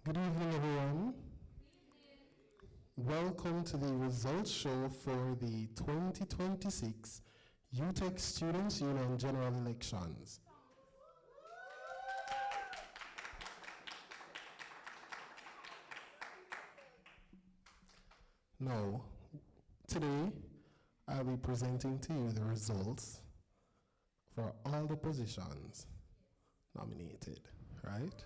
Good evening, everyone. Welcome to the results show for the 2026 UTech Students' Union General Elections. Now, today, I'll be presenting to you the results for all the positions nominated, right?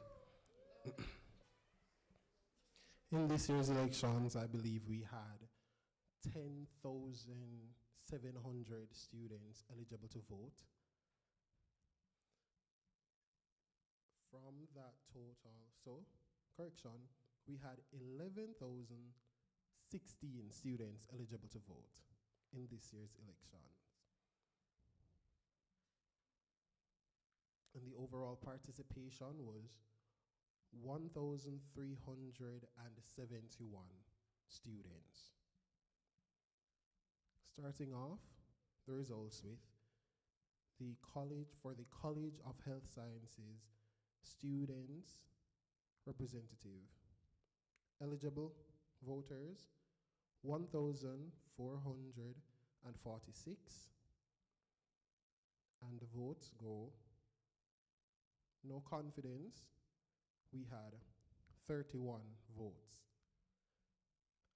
In this year's elections, I believe we had 10,700 students eligible to vote. From that total, we had 11,016 students eligible to vote in this year's elections. And the overall participation was 1,371 students. Starting off the results with the College of Health Sciences Students Representative. Eligible voters 1,446, and the votes go no confidence. We had 31 votes.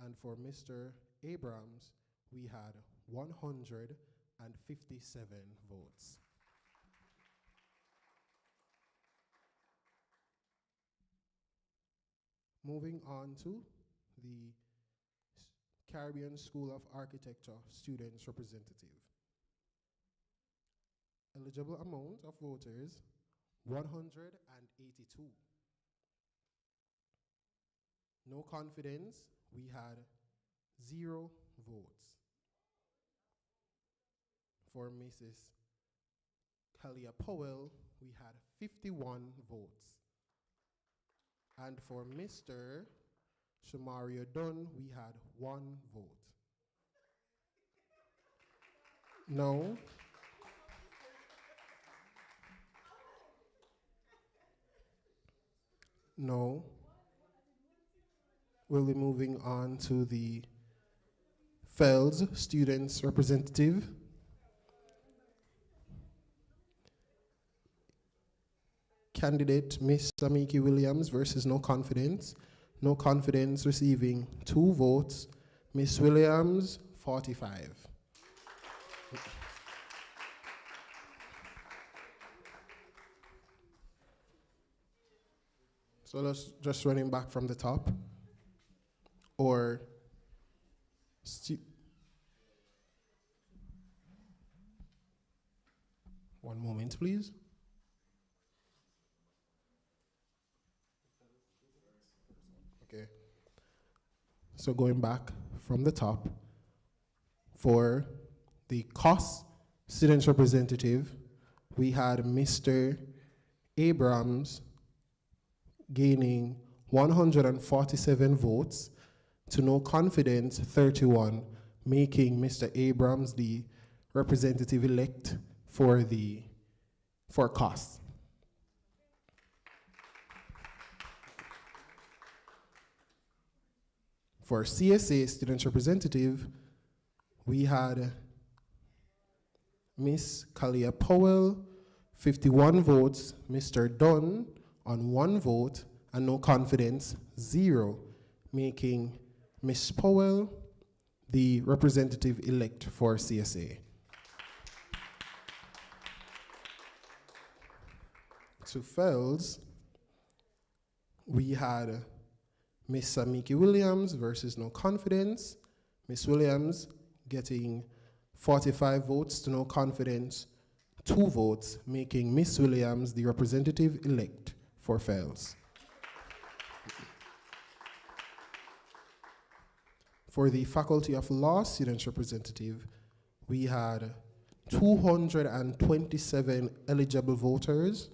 And for Mr. Abrams, we had 157 votes. Moving on to the Caribbean School of Architecture Students Representative. Eligible amount of voters, 182. No confidence, we had 0 votes. For Mrs. Kalia Powell, we had 51 votes. And for Mr. Shamario Dunn, we had 1 vote. No. No. We'll be moving on to the FELS Students Representative. Candidate Miss Samiki Williams versus No Confidence. No Confidence receiving 2 votes. Miss Williams, 45. So let's just running back from the top. Or one moment, please. Okay. So going back from the top, for the COS Students Representative, we had Mr. Abrams gaining 147 votes to No Confidence 31, making Mr. Abrams the representative-elect for COS. For CSA Students Representative, we had Miss Kalia Powell, 51 votes, Mr. Dunn on 1 vote, and No Confidence 0, making Miss Powell the representative-elect for CSA. To FELS, we had Miss Samiki Williams versus No Confidence. Miss Williams getting 45 votes to No Confidence, 2 votes, making Miss Williams the representative-elect for FELS. For the Faculty of Law Students Representative, we had 227 eligible voters,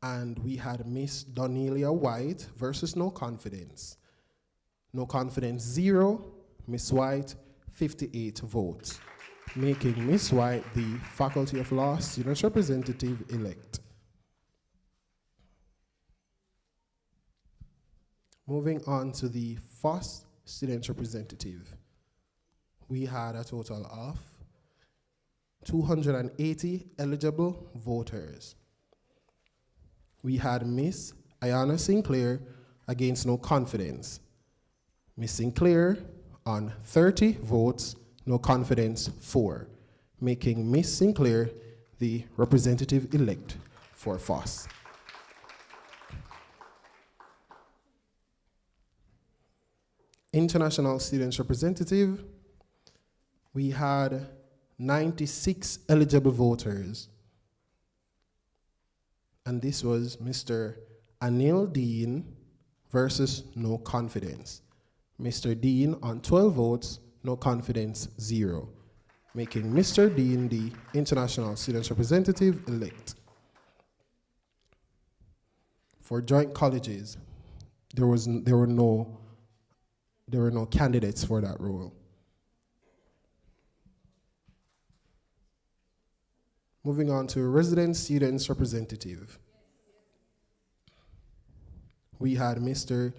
and we had Miss Donelia White versus No Confidence. No Confidence 0, Miss White 58 votes, making Miss White the Faculty of Law Students Representative-elect. Moving on to the first student representative, we had a total of 280 eligible voters. We had Miss Ayana Sinclair against no confidence. Miss Sinclair on 30 votes, no confidence 4, making Miss Sinclair the representative-elect for FOSS. International Students Representative, we had 96 eligible voters. And this was Mr. Anil Dean versus no confidence. Mr. Dean on 12 votes, no confidence 0, making Mr. Dean the International Students Representative-elect. For joint colleges, there were no candidates for that role. Moving on to resident students representative. We had Mr.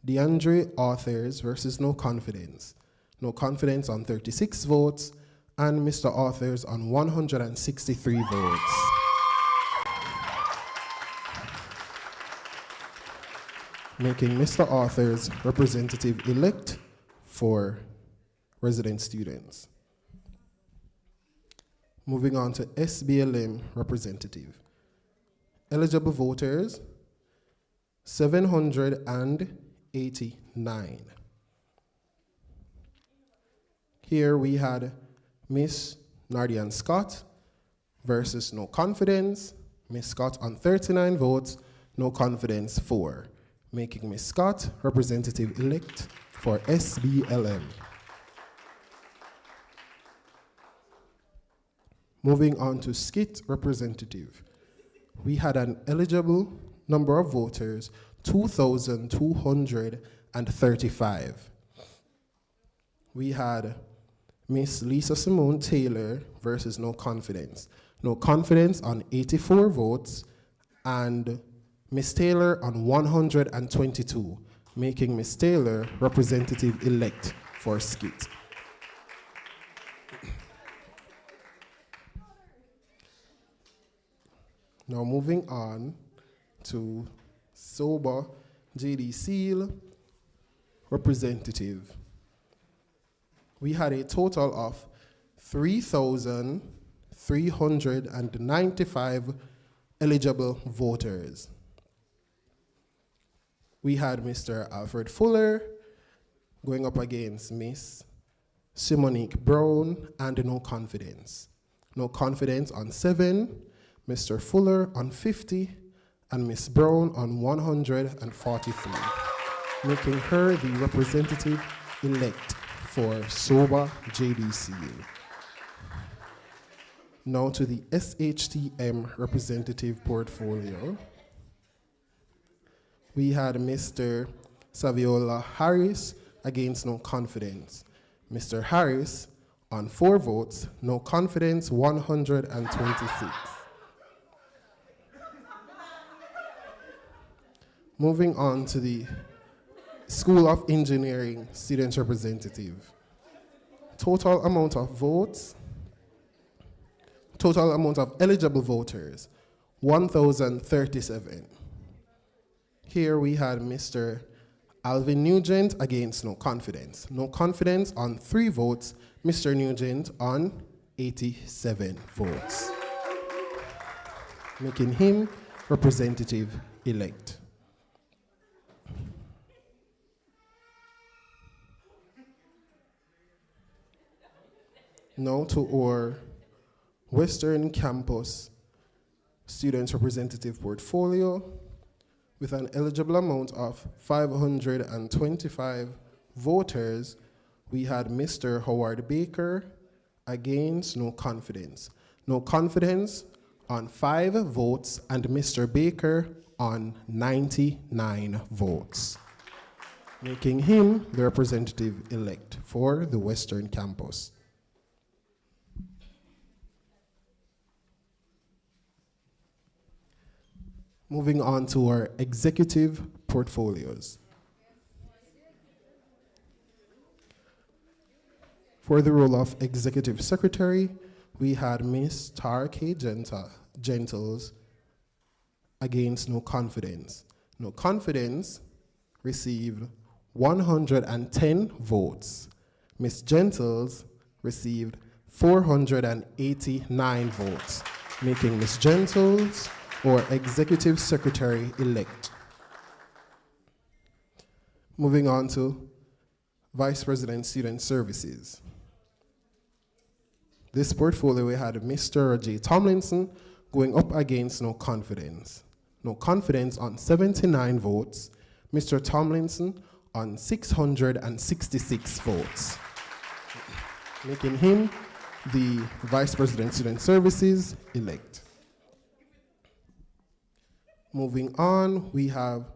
DeAndre Authors versus no confidence. No confidence on 36 votes, and Mr. Authors on 163 votes. Making Mr. Authors representative-elect for resident students. Moving on to SBLM representative. Eligible voters, 789. Here we had Miss Nardian Scott versus no confidence. Miss Scott on 39 votes, no confidence 4, making Miss Scott representative-elect for SBLM. Moving on to SCIT representative. We had an eligible number of voters, 2,235. We had Miss Lisa Simone Taylor versus no confidence. No confidence on 84 votes, and Miss Taylor on 122, making Miss Taylor representative-elect for SCIT. Now moving on to SOBA JD Seal representative. We had a total of 3,395 eligible voters. We had Mr. Alfred Fuller going up against Miss Simonique Brown and no confidence. No confidence on 7, Mr. Fuller on 50, and Miss Brown on 143, making her the representative-elect for SOBA JDCU. Now to the SHTM representative portfolio. We had Mr. Saviola Harris against no confidence. Mr. Harris on 4 votes, no confidence 126. Moving on to the School of Engineering student representative. Total amount of votes, total amount of eligible voters, 1,037. Here we had Mr. Alvin Nugent against no confidence. No confidence on 3 votes, Mr. Nugent on 87 votes, making him representative-elect. Now to our Western Campus Students Representative portfolio with an eligible amount of 525 voters. We had Mr. Howard Baker against no confidence. No confidence on 5 votes, and Mr. Baker on 99 votes, making him the representative-elect for the Western Campus. Moving on to our executive portfolios. For the role of Executive Secretary, we had Ms. Tara K. Gentles against No Confidence. No Confidence received 110 votes. Ms. Gentles received 489 votes, making Ms. Gentles our Executive Secretary-elect. Moving on to Vice President Student Services. This portfolio, we had Mr. J. Tomlinson going up against No Confidence. No Confidence on 79 votes, Mr. Tomlinson on 666 votes, making him the Vice President Student Services elect. Moving on, we have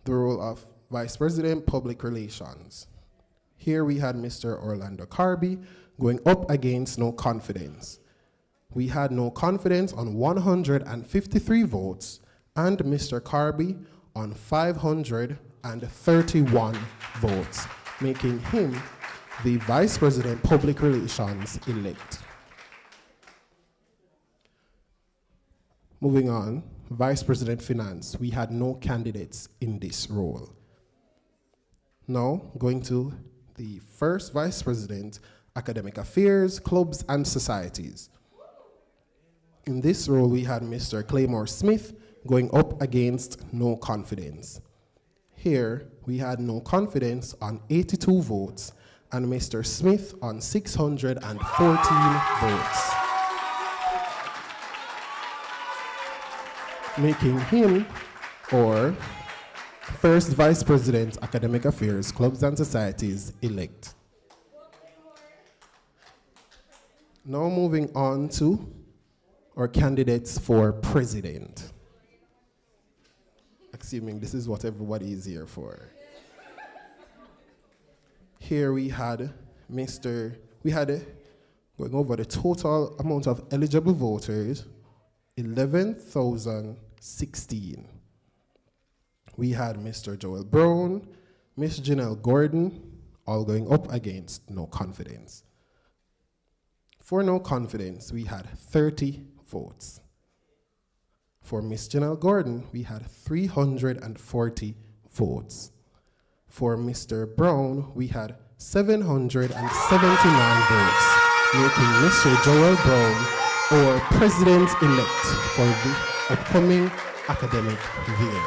the role of Vice President Public Relations. Here we had Mr. Orlando Carby going up against No Confidence. We had No Confidence on 153 votes and Mr. Carby on 531 votes, making him the Vice President Public Relations elect. Moving on, Vice President Finance, we had no candidates in this role. Now, going to the first Vice President, Academic Affairs, Clubs and Societies. In this role, we had Mr. Claymore Smith going up against No Confidence. Here, we had No Confidence on 82 votes and Mr. Smith on 614 votes, making him our first Vice President, Academic Affairs, Clubs and Societies elect. Now moving on to our candidates for President. Assuming this is what everybody is here for. Here we had going over the total amount of eligible voters, 11,016. We had Mr. Joel Brown, Miss Janelle Gordon, all going up against No Confidence. For No Confidence, we had 30 votes. For Miss Janelle Gordon, we had 340 votes. For Mr. Brown, we had 779 votes, making Mr. Joel Brown our President-elect for the upcoming academic year.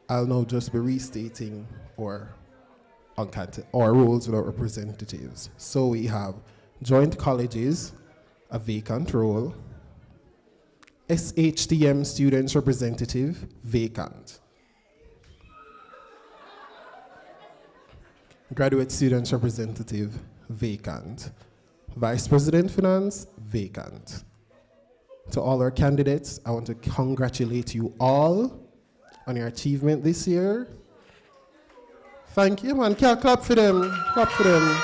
I'll now just be restating our roles with our representatives. So we have joint colleges, a vacant role, SHTM students representative, vacant. Graduate students representative, vacant. Vice President Finance, vacant. To all our candidates, I want to congratulate you all on your achievement this year. Thank you, man. Clap for them. Clap for them.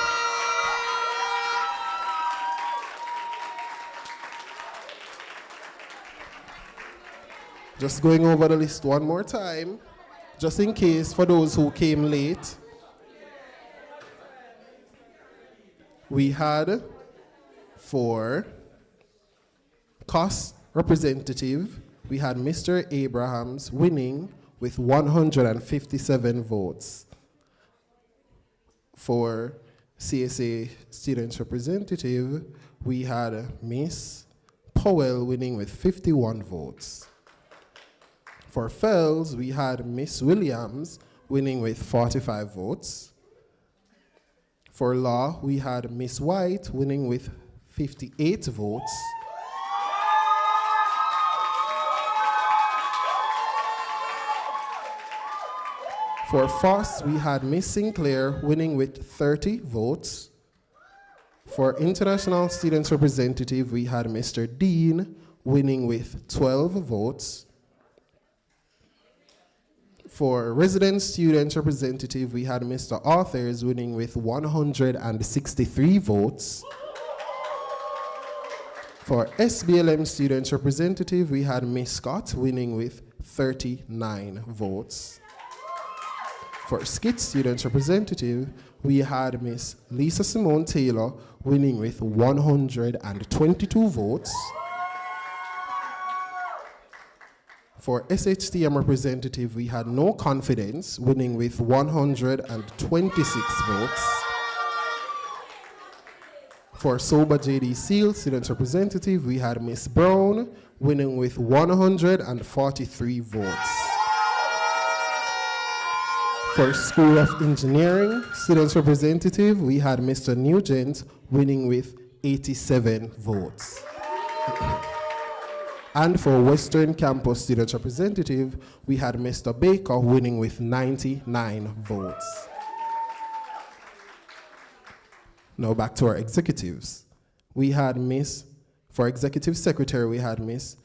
Just going over the list one more time, just in case for those who came late. We had for cost representative, we had Mr. Abrahams winning with 157 votes. For CSA students representative, we had Miss Powell winning with 51 votes. For Fells, we had Miss Williams winning with 45 votes. For law, we had Miss White winning with 58 votes. For FOSS, we had Miss Sinclair winning with 30 votes. For International Students Representative, we had Mr. Dean winning with 12 votes. For resident student representative, we had Mr. Authors winning with 163 votes. For SBLM student representative, we had Miss Scott winning with 39 votes. For SKIT student representative, we had Miss Lisa Simone Taylor winning with 122 votes. For SHTM representative, we had No Confidence winning with 126 votes. For Sober JD Seal student representative, we had Miss Brown winning with 143 votes. For School of Engineering student representative, we had Mr. Nugent winning with 87 votes. And for Western Campus student representative, we had Mr. Baker winning with 99 votes. Now back to our executives. We had for executive secretary, we had Miss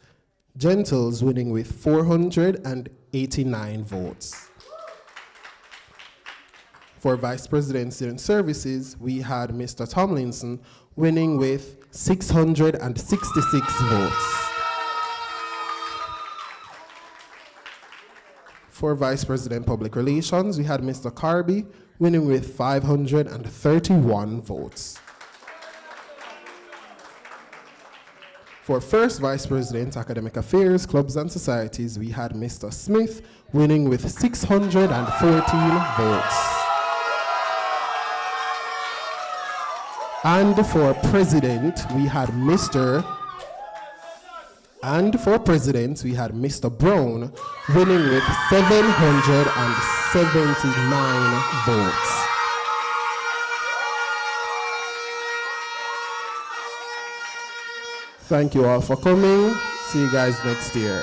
Gentles winning with 489 votes. For vice president student services, we had Mr. Tomlinson winning with 666 votes. For Vice President Public Relations, we had Mr. Carby winning with 531 votes. For First Vice President Academic Affairs, Clubs and Societies, we had Mr. Smith winning with 614 votes. And for President, we had Mr. Brown winning with 779 votes. Thank you all for coming. See you guys next year.